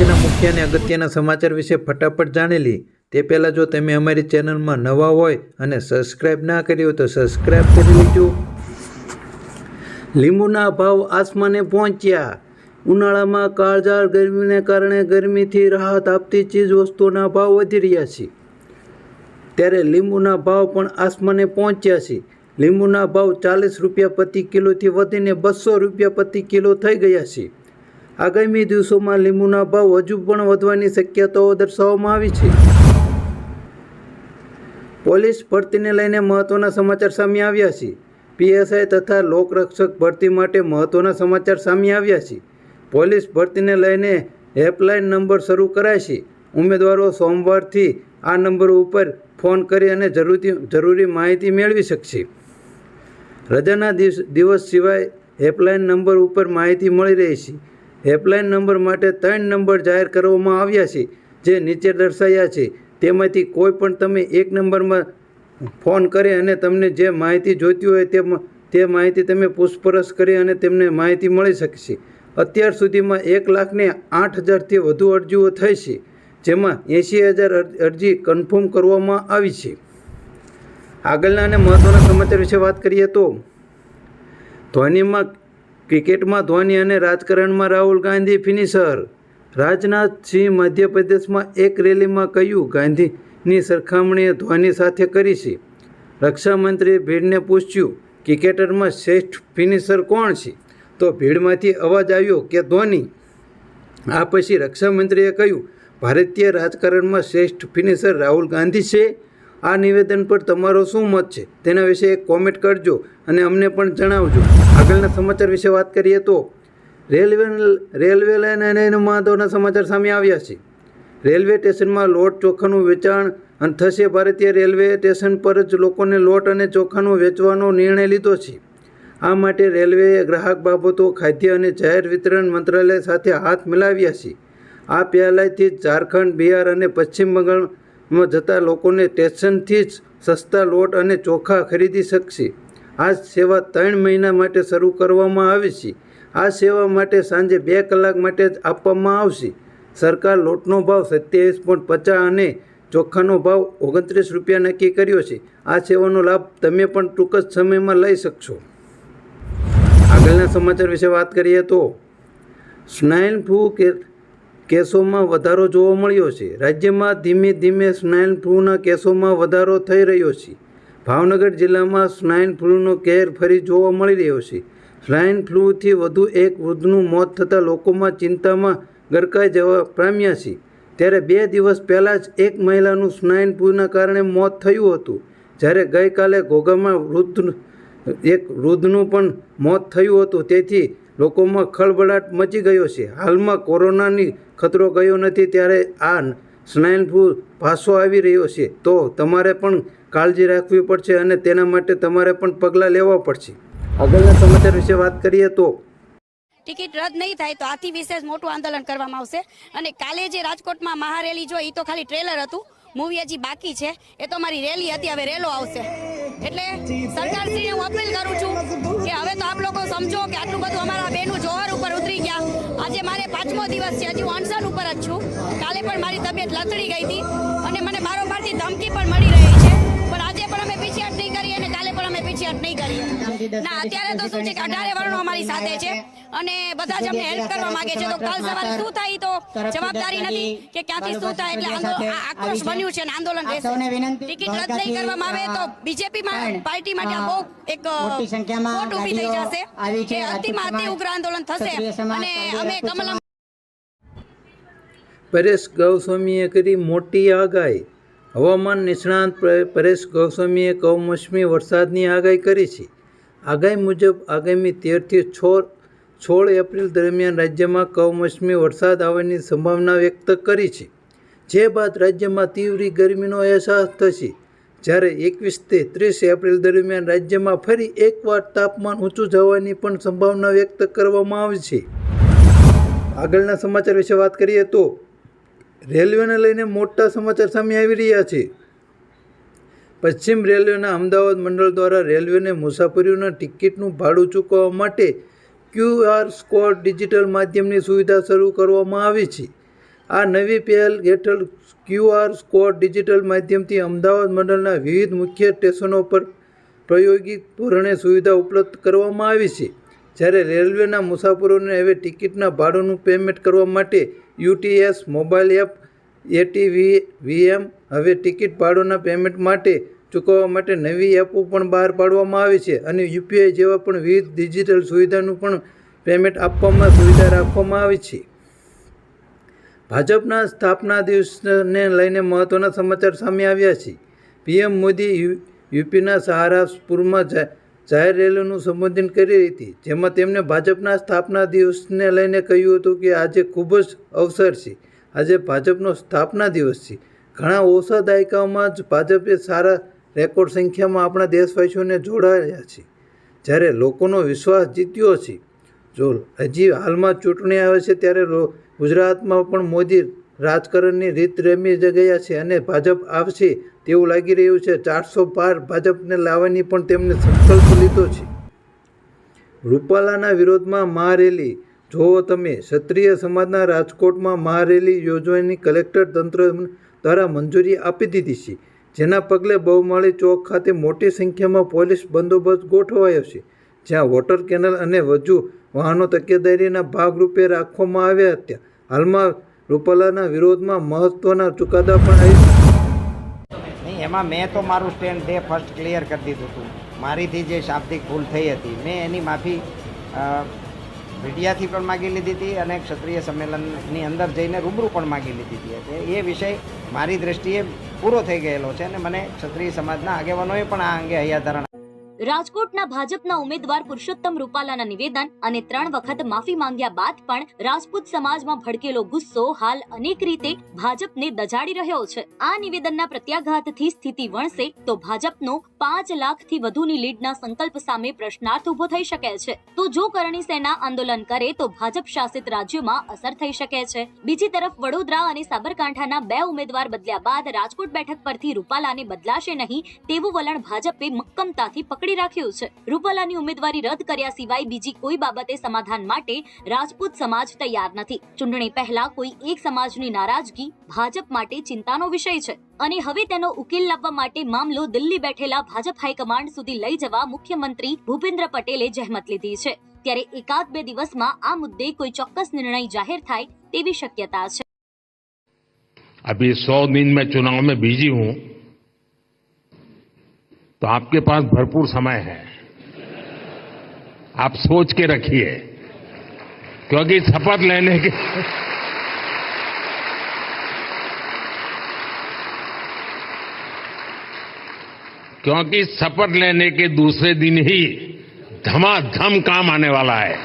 આજના મુખ્ય અને અગત્યના સમાચાર વિશે ફટાફટ જાણી લી તે પહેલાં જો તમે અમારી ચેનલમાં નવા હોય અને સબસ્ક્રાઈબ ના કરી હોય તો સબસ્ક્રાઈબ કરી લેજો। લીંબુના ભાવ આસમાને પહોંચ્યા। ઉનાળામાં કાળઝાળ ગરમીને કારણે ગરમીથી રાહત આપતી ચીજ વસ્તુઓના ભાવ વધી રહ્યા છે, ત્યારે લીંબુના ભાવ પણ આસમાને પહોંચ્યા છે। લીંબુના ભાવ 40 રૂપિયા પ્રતિ કિલોથી વધીને 200 રૂપિયા પ્રતિ કિલો થઈ ગયા છે। આગામી દિવસોમાં લીંબુના ભાવ હજુ પણ વધવાની શક્યતાઓ દર્શાવવામાં આવી છે। પોલીસ ભરતીને લઈને મહત્વના સમાચાર સામે આવ્યા છે। પીએસઆઈ તથા લોકરક્ષક ભરતી માટે મહત્વના સમાચાર સામે આવ્યા છે। પોલીસ ભરતીને લઈને હેલ્પલાઇન નંબર શરૂ કરાય છે। ઉમેદવારો સોમવારથી આ નંબર ઉપર ફોન કરી અને જરૂરી માહિતી મેળવી શકશે। રજાના દિવસ સિવાય હેલ્પલાઇન નંબર ઉપર માહિતી મળી રહી છે। હેલ્પલાઇન નંબર માટે 3 નંબર જાહેર કરવામાં આવ્યા છે, જે નીચે દર્શાવ્યા છે। તેમાંથી કોઈ પણ તમે એક નંબરમાં ફોન કરી અને તમને જે માહિતી જોઈતી હોય તે માહિતી તમે પૂછપરછ કરી અને તેમને માહિતી મળી શકશે। અત્યાર સુધીમાં 1,08,000થી વધુ અરજીઓ થઈ છે, જેમાં 80,000 અરજી કન્ફર્મ કરવામાં આવી છે। આગળના અને મહત્વના સમાચાર વિશે વાત કરીએ તો ક્રિકેટમાં ધોની અને રાજકારણમાં રાહુલ ગાંધી ફિનિશર। રાજનાથસિંહ મધ્યપ્રદેશમાં એક રેલીમાં કહ્યું, ગાંધીની સરખામણી ધોની સાથે કરી છે। રક્ષામંત્રીએ ભીડને પૂછ્યું, ક્રિકેટરમાં શ્રેષ્ઠ ફિનિશર કોણ છે? તો ભીડમાંથી અવાજ આવ્યો કે ધોની। આ પછી રક્ષામંત્રીએ કહ્યું, ભારતીય રાજકારણમાં શ્રેષ્ઠ ફિનિશર રાહુલ ગાંધી છે। આ નિવેદન પર તમારો શું મત છે તેના વિશે એક કોમેન્ટ કરજો અને અમને પણ જણાવજો। આગળના સમાચાર વિશે વાત કરીએ તો રેલવે લાઇન મહત્વના સમાચાર સામે આવ્યા છે। રેલવે સ્ટેશનમાં લોટ ચોખાનું વેચાણ થશે। ભારતીય રેલવે સ્ટેશન પર જ લોકોને લોટ અને ચોખાનું વેચવાનો નિર્ણય લીધો છે। આ માટે રેલવેએ ગ્રાહક બાબતો, ખાદ્ય અને જાહેર વિતરણ મંત્રાલય સાથે હાથ મિલાવ્યા છે। આ પહેલાંથી જ ઝારખંડ, બિહાર અને પશ્ચિમ બંગાળમાં જતા લોકોને સ્ટેશનથી જ સસ્તા લોટ અને ચોખા ખરીદી શકશે। આ સેવા 3 મહિના માટે શરૂ કરવામાં આવી છે। આ સેવા માટે સાંજે 2 કલાક માટે જ આપવામાં આવશે। સરકાર લોટનો ભાવ 27.50 અને ચોખાનો ભાવ 29 રૂપિયા નક્કી કર્યો છે। આ સેવાનો લાભ તમે પણ ટૂંક જ સમયમાં લઈ શકશો। આગળના સમાચાર વિશે વાત કરીએ તો સ્વાઇન ફ્લૂ કેસોમાં વધારો જોવા મળ્યો છે। રાજ્યમાં ધીમે ધીમે સ્વાઇન ફ્લૂના કેસોમાં વધારો થઈ રહ્યો છે। ભાવનગર જિલ્લામાં સ્વાઇન ફ્લૂનો કહેર ફરી જોવા મળી રહ્યો છે। સ્વાઇન ફ્લૂથી વધુ એક વૃદ્ધનું મોત થતાં લોકોમાં ચિંતામાં ગરકાઈ જવા પામ્યા છે। ત્યારે 2 દિવસ પહેલાં જ એક મહિલાનું સ્વાઇન ફ્લૂના કારણે મોત થયું હતું, જ્યારે ગઈકાલે ઘોઘામાં એક વૃદ્ધનું પણ મોત થયું હતું। તેથી લોકોમાં ખળભળાટ મચી ગયો છે। હાલમાં કોરોનાની ખતરો ગયો નથી, ત્યારે આ સ્વાઇન ફ્લૂ પાછો આવી રહ્યો છે, તો તમારે પણ કાળજી રાખવી પડશે અને તેના માટે તમારે પણ પગલાં લેવા પડશે। આગળના સમાચાર વિશે વાત કરીએ તો ટિકિટ રદ નહીં થાય તો આથી વિશેષ મોટું આંદોલન કરવામાં આવશે। અને કાલે જે રાજકોટમાં મહારેલી જોઈ એ તો ખાલી ટ્રેલર હતું, મૂવી હજી બાકી છે। એ તો મારી રેલી હતી, હવે રેલો આવશે। એટલે સરકારશ્રીને હું અપીલ કરું છું કે હવે તો આપ લોકો સમજો કે આટલું બધું અમારા બહેનો જોહર ઉપર ઉતરી ગયા। આજે મારે 5મો દિવસ છે, હજી હું અનશન ઉપર જ છું। કાલે પણ મારી તબિયત લથડી ગઈ હતી અને મને બારોબારથી ધમકી પણ મળી રહી છે, પણ આજે પણ અમે પીછેહટ નહીં કરીએ અને કાલે પણ અમે પીછેહટ નહીં કરીએ ના। અત્યારે તો શું છે કે 18 વર્ણો અમારી સાથે છે અને બધા જ અમને હેલ્પ કરવા માંગે છે। તો કાલ સવારે શું થાય તો જવાબદારી નથી કે ક્યાંથી શું થાય, એટલે આક્રોશ બન્યું છે અને આંદોલન રહેશે। ટિકિટ રદ નહીં કરવામાં આવે તો બીજેપી પાર્ટી માટે આ બહુ એક ખોટ ઊભી થઈ જશે કે અતિ ઉગ્ર આંદોલન થશે અને અમે કમલમ। પરેશ ગોસ્વામીએ કરી મોટી આગાહી। હવામાન નિષ્ણાત પરેશ ગોસ્વામીએ કમોસમી વરસાદની આગાહી કરી છે। આગાહી મુજબ આગામી 13 થી 16 એપ્રિલ દરમિયાન રાજ્યમાં કમોસમી વરસાદ આવવાની સંભાવના વ્યક્ત કરી છે, જે બાદ રાજ્યમાં તીવ્ર ગરમીનો અહેસાસ થશે। જ્યારે 21 થી 30 એપ્રિલ દરમિયાન રાજ્યમાં ફરી એકવાર તાપમાન ઊંચું જવાની પણ સંભાવના વ્યક્ત કરવામાં આવી છે। આગળના સમાચાર વિશે વાત કરીએ તો રેલવેને લઈને મોટા સમાચાર સામે આવી રહ્યા છે। પશ્ચિમ રેલવેના અમદાવાદ મંડળ દ્વારા રેલવેને મુસાફરીઓના ટિકિટનું ભાડું ચૂકવવા માટે QR કોડ ડિજિટલ માધ્યમની સુવિધા શરૂ કરવામાં આવી છે। આ નવી પહેલ હેઠળ QR કોડ ડિજિટલ માધ્યમથી અમદાવાદ મંડળના વિવિધ મુખ્ય સ્ટેશનો પર પ્રાયોગિક ધોરણે સુવિધા ઉપલબ્ધ કરવામાં આવી છે. જ્યારે રેલવેના મુસાફરોને હવે ટિકિટના ભાડાનું પેમેન્ટ કરવા માટે UTS મોબાઈલ એપ ATVM હવે ટિકિટ ભાડાના પેમેન્ટ માટે ચૂકવવા માટે નવી એપો પણ બહાર પાડવામાં આવી છે અને UPI જેવા પણ વિવિધ ડિજિટલ સુવિધાનું પણ પેમેન્ટ આપવામાં સુવિધા રાખવામાં આવી છે. ભાજપના સ્થાપના દિવસને લઈને મહત્વના સમાચાર સામે આવ્યા છે. PM મોદી યુપીના સહારનપુરમાં જાહેર રેલીનું સંબોધન કરી હતી, જેમાં તેમણે ભાજપના સ્થાપના દિવસને લઈને કહ્યું હતું કે આજે ખૂબ જ અવસર છે. આજે ભાજપનો સ્થાપના દિવસ છે. ઘણા ઓછા દાયકાઓમાં જ ભાજપે સારા રેકોર્ડ સંખ્યામાં આપણા દેશવાસીઓને જોડાયા છે, જ્યારે લોકોનો વિશ્વાસ જીત્યો છે. જો હજી હાલમાં ચૂંટણી આવે છે ત્યારે ગુજરાતમાં પણ મોદી રાજકારણની રીત રમી ગયા છે અને ભાજપ આવશે તેવું લાગી રહ્યું છે. 400 પાર ભાજપને લાવવાની પણ તેમણે સંકલ્પ લીધો છે. રૂપાલાના વિરોધમાં મહારેલી જોવો તમે. ક્ષત્રિય સમાજના રાજકોટમાં મહારેલી યોજવાની કલેક્ટર તંત્ર દ્વારા મંજૂરી આપી દીધી છે, જેના પગલે બહુમાળી ચોક ખાતે મોટી સંખ્યામાં પોલીસ બંદોબસ્ત ગોઠવાયો છે, જ્યાં વોટર કેનલ અને વધુ વાહનો તકેદારીના ભાગરૂપે રાખવામાં આવ્યા હતા. હાલમાં રૂપાલાના વિરોધમાં મહત્વના ચુકાદા પણ નહીં, એમાં મેં તો મારું સ્ટેન્ડ ડે ફર્સ્ટ ક્લિયર કરી દીધું હતું. મારીથી જે શાબ્દિક ભૂલ થઈ હતી મેં એની માફી મીડિયાથી પણ માગી લીધી હતી અને ક્ષત્રિય સંમેલનની અંદર જઈને રૂબરૂ પણ માગી લીધી હતી. એટલે એ વિષય મારી દ્રષ્ટિએ પૂરો થઈ ગયેલો છે અને મને ક્ષત્રિય સમાજના આગેવાનોએ પણ આ અંગે હૈયાધારણ. રાજકોટના ભાજપના ઉમેદવાર પુરુષોત્તમ રૂપાલાના નિવેદન અને 3 વખત માફી માંગ્યા બાદ પણ રાજપૂત સમાજમાં ભડકેલો ગુસ્સો હાલ અનેક રીતે ભાજપને દજાડી રહ્યો છે. આ નિવેદનના પ્રત્યાઘાતથી સ્થિતિ વણસે તો ભાજપનો 5 લાખથી વધુની લીડના સંકલ્પ સામે પ્રશ્નાર્થ ઉભો થઈ શકે છે. તો જો કરણી સેના આંદોલન કરે તો ભાજપ શાસિત રાજ્યોમાં અસર થઈ શકે છે. બીજી તરફ વડોદરા અને સાબરકાંઠાના 2 ઉમેદવાર બદલ્યા બાદ રાજકોટ બેઠક પરથી રૂપાલાને બદલાશે નહીં તેવું વલણ ભાજપે મક્કમતાથી પકડી રાખ્યું છે. રૂપાલાની ઉમેદવારી રદ કર્યા સિવાય બીજી કોઈ બાબતે સમાધાન માટે રાજપૂત સમાજ તૈયાર નથી. ચૂંટણી પહેલા કોઈ એક સમાજની નારાજગી ભાજપ માટે ચિંતાનો વિષય છે અને હવે તેનો ઉકેલ લાવવા માટે મામલો દિલ્હી બેઠેલા ભાજપ હાઈકમાન્ડ સુધી લઈ જવા મુખ્યમંત્રી ભૂપેન્દ્ર પટેલે જહેમત લીધી છે. ત્યારે 1-2 દિવસમાં આ મુદ્દે કોઈ ચોક્કસ નિર્ણય જાહેર થાય તેવી શક્યતા છે. अभी 100 दिन में चुनाव में बिजी हूं तो आपके पास भरपूर समय है. आप सोच के रखिए, क्योंकि शपथ लेने के शपथ लेने के दूसरे दिन ही धमाधम काम आने वाला है.